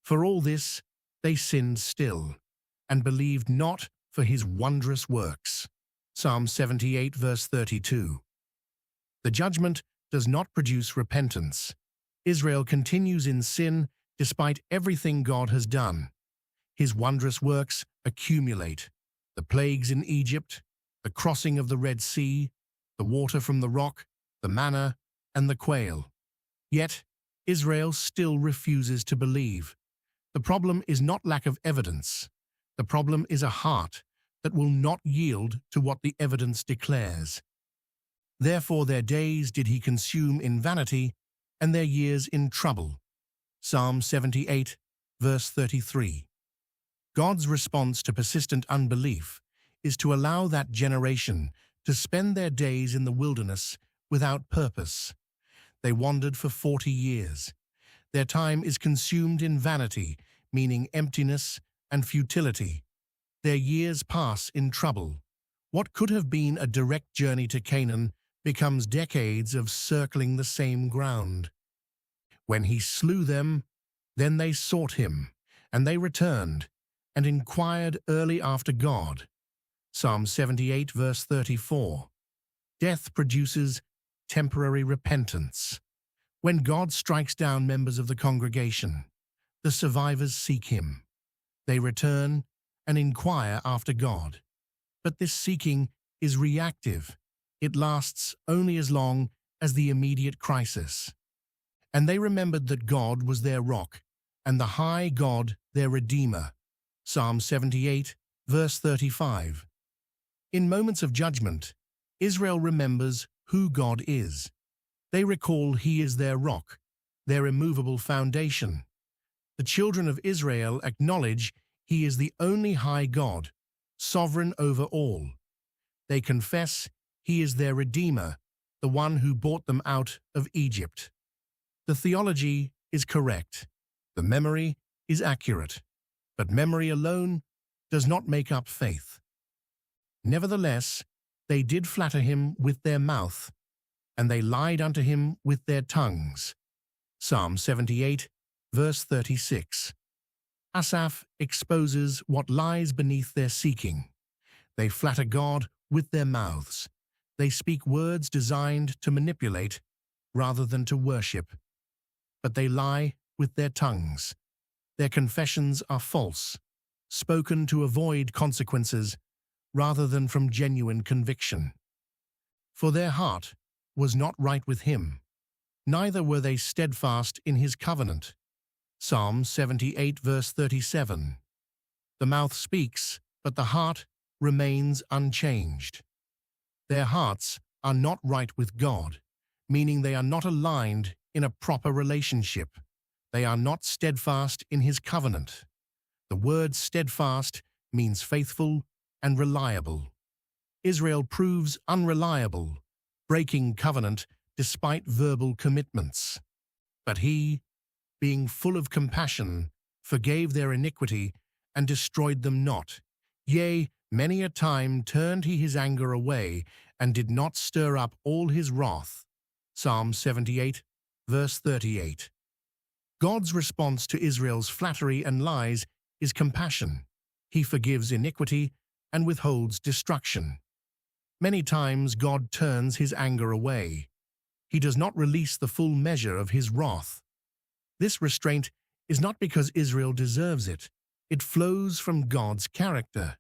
For all this, they sinned still, and believed not for his wondrous works. Psalm 78, verse 32. The judgment does not produce repentance. Israel continues in sin despite everything God has done. His wondrous works accumulate: the plagues in Egypt, the crossing of the Red Sea, the water from the rock, the manna, and the quail. Yet, Israel still refuses to believe. The problem is not lack of evidence. The problem is a heart that will not yield to what the evidence declares. Therefore their days did he consume in vanity, and their years in trouble. Psalm 78, verse 33. God's response to persistent unbelief is to allow that generation to spend their days in the wilderness without purpose. They wandered for 40 years. Their time is consumed in vanity, meaning emptiness and futility. Their years pass in trouble. What could have been a direct journey to Canaan becomes decades of circling the same ground. When he slew them, then they sought him, and they returned, and inquired early after God. Psalm 78, verse 34. Death produces temporary repentance. When God strikes down members of the congregation, the survivors seek him. They return and inquire after God. But this seeking is reactive. It lasts only as long as the immediate crisis. And they remembered that God was their rock, and the high God their Redeemer. Psalm 78, verse 35. In moments of judgment, Israel remembers who God is. They recall he is their rock, their immovable foundation. The children of Israel acknowledge he is the only high God, sovereign over all. They confess he is their Redeemer, the one who brought them out of Egypt. The theology is correct. The memory is accurate. But memory alone does not make up faith. Nevertheless, they did flatter him with their mouth, and they lied unto him with their tongues. Psalm 78, verse 36. Asaph exposes what lies beneath their seeking. They flatter God with their mouths. They speak words designed to manipulate rather than to worship. But they lie with their tongues. Their confessions are false, spoken to avoid consequences rather than from genuine conviction. For their heart was not right with him, neither were they steadfast in his covenant. Psalm 78, verse 37. The mouth speaks, but the heart remains unchanged. Their hearts are not right with God, meaning they are not aligned in a proper relationship. They are not steadfast in his covenant. The word steadfast means faithful and reliable. Israel proves unreliable, breaking covenant despite verbal commitments. But he, being full of compassion, forgave their iniquity and destroyed them not. Yea, many a time turned he his anger away and did not stir up all his wrath. Psalm 78, verse 38. God's response to Israel's flattery and lies is compassion. He forgives iniquity and withholds destruction. Many times God turns his anger away. He does not release the full measure of his wrath. This restraint is not because Israel deserves it. It flows from God's character.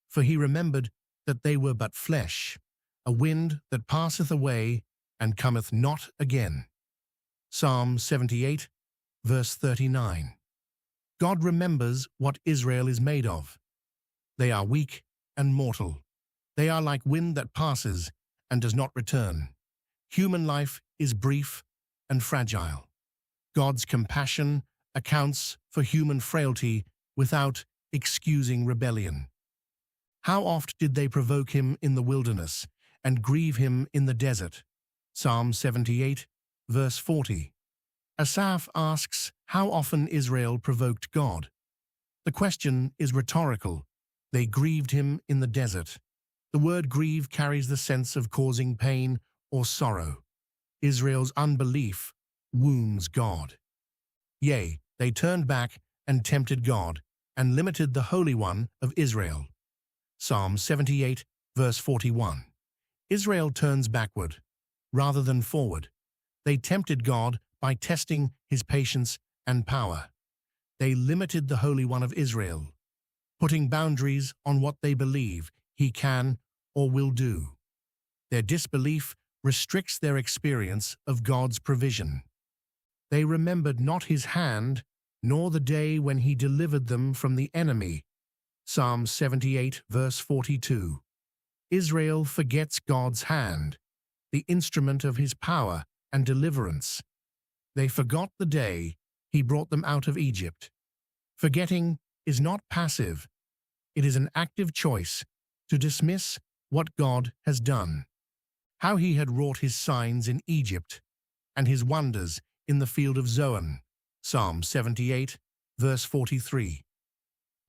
For he remembered that they were but flesh, a wind that passeth away and cometh not again. Psalm 78, verse 39. God remembers what Israel is made of. They are weak and mortal. They are like wind that passes and does not return. Human life is brief and fragile. God's compassion accounts for human frailty without excusing rebellion. How oft did they provoke him in the wilderness and grieve him in the desert? Psalm 78, verse 40. Asaph asks how often Israel provoked God. The question is rhetorical. They grieved him in the desert. The word grieve carries the sense of causing pain or sorrow. Israel's unbelief wounds God. Yea, they turned back and tempted God, and limited the Holy One of Israel. Psalm 78, verse 41. Israel turns backward, rather than forward. They tempted God by testing his patience and power. They limited the Holy One of Israel, putting boundaries on what they believe he can or will do. Their disbelief restricts their experience of God's provision. They remembered not his hand, nor the day when he delivered them from the enemy. Psalm 78, verse 42. Israel forgets God's hand, the instrument of his power and deliverance. They forgot the day he brought them out of Egypt. Forgetting is not passive. It is an active choice to dismiss what God has done. How he had wrought his signs in Egypt and his wonders in the field of Zoan. Psalm 78, verse 43.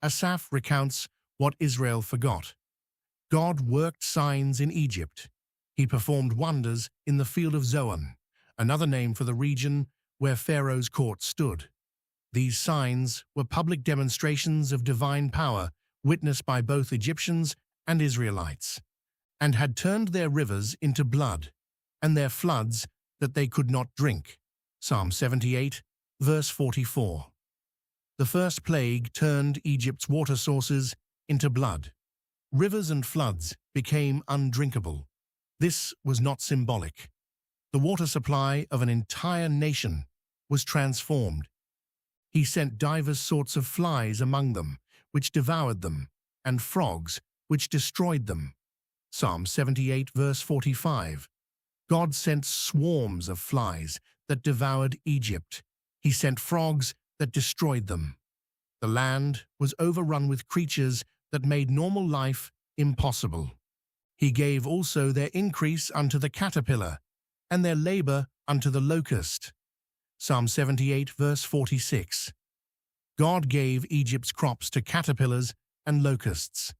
Asaph recounts what Israel forgot. God worked signs in Egypt. He performed wonders in the field of Zoan, another name for the region where Pharaoh's court stood. These signs were public demonstrations of divine power witnessed by both Egyptians and Israelites, and had turned their rivers into blood, and their floods that they could not drink. Psalm 78, verse 44. The first plague turned Egypt's water sources into blood. Rivers and floods became undrinkable. This was not symbolic. The water supply of an entire nation was transformed. He sent divers sorts of flies among them, which devoured them, and frogs, which destroyed them. Psalm 78, verse 45. God sent swarms of flies that devoured Egypt. He sent frogs that destroyed them. The land was overrun with creatures that made normal life impossible. He gave also their increase unto the caterpillar, and their labor unto the locust. Psalm 78, verse 46. God gave Egypt's crops to caterpillars and locusts.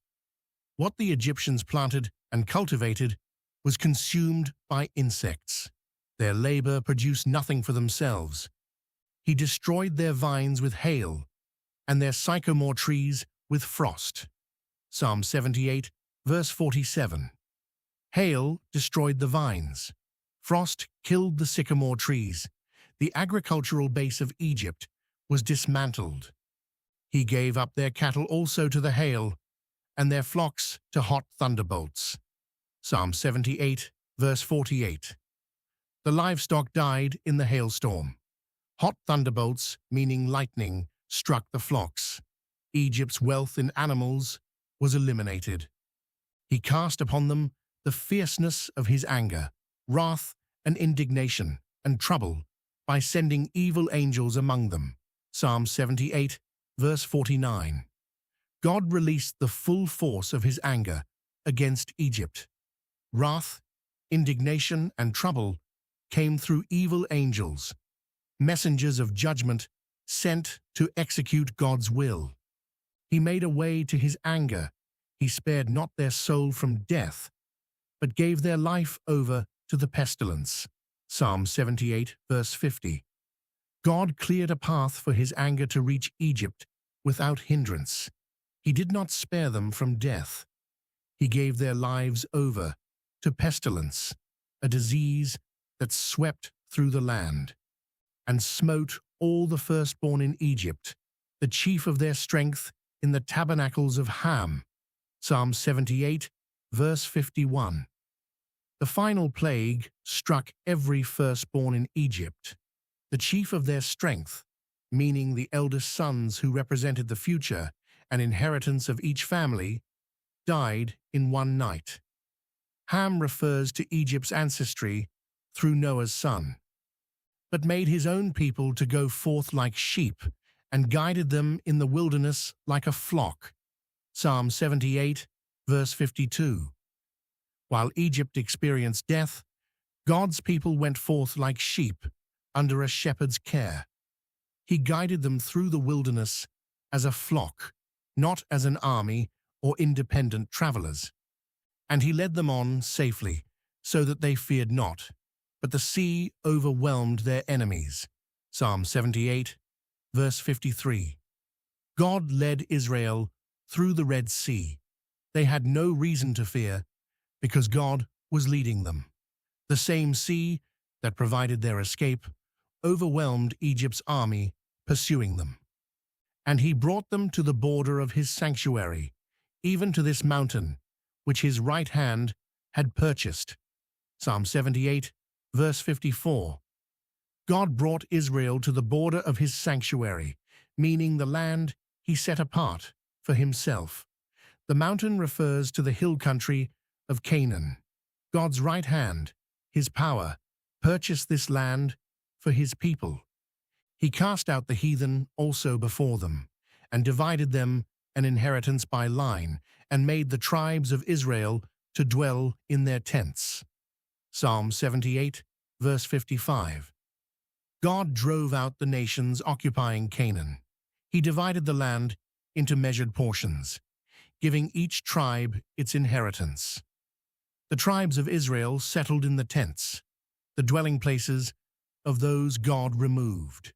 What the Egyptians planted and cultivated was consumed by insects. Their labor produced nothing for themselves. He destroyed their vines with hail, and their sycamore trees with frost. Psalm 78, verse 47. Hail destroyed the vines. Frost killed the sycamore trees. The agricultural base of Egypt was dismantled. He gave up their cattle also to the hail, and their flocks to hot thunderbolts. Psalm 78, verse 48. The livestock died in the hailstorm. Hot thunderbolts, meaning lightning, struck the flocks. Egypt's wealth in animals was eliminated. He cast upon them the fierceness of his anger, wrath and indignation and trouble by sending evil angels among them. Psalm 78, verse 49. God released the full force of his anger against Egypt. Wrath, indignation, and trouble came through evil angels, messengers of judgment sent to execute God's will. He made a way to his anger. He spared not their soul from death, but gave their life over to the pestilence. Psalm 78, verse 50. God cleared a path for his anger to reach Egypt without hindrance. He did not spare them from death. He gave their lives over to pestilence, a disease that swept through the land, and smote all the firstborn in Egypt, the chief of their strength in the tabernacles of Ham. Psalm 78, verse 51. The final plague struck every firstborn in Egypt. The chief of their strength, meaning the eldest sons who represented the future and inheritance of each family, died in one night. Ham refers to Egypt's ancestry through Noah's son, but made his own people to go forth like sheep and guided them in the wilderness like a flock. Psalm 78, verse 52. While Egypt experienced death, God's people went forth like sheep under a shepherd's care. He guided them through the wilderness as a flock, not as an army or independent travelers. And he led them on safely, so that they feared not, but the sea overwhelmed their enemies. Psalm 78, verse 53. God led Israel through the Red Sea. They had no reason to fear because God was leading them. The same sea that provided their escape overwhelmed Egypt's army pursuing them. And he brought them to the border of his sanctuary, even to this mountain, which his right hand had purchased. Psalm 78, verse 54. God brought Israel to the border of his sanctuary, meaning the land he set apart for himself. The mountain refers to the hill country of Canaan. God's right hand, his power, purchased this land for his people. He cast out the heathen also before them, and divided them an inheritance by line, and made the tribes of Israel to dwell in their tents. Psalm 78, verse 55. God drove out the nations occupying Canaan. He divided the land into measured portions, giving each tribe its inheritance. The tribes of Israel settled in the tents, the dwelling places of those God removed.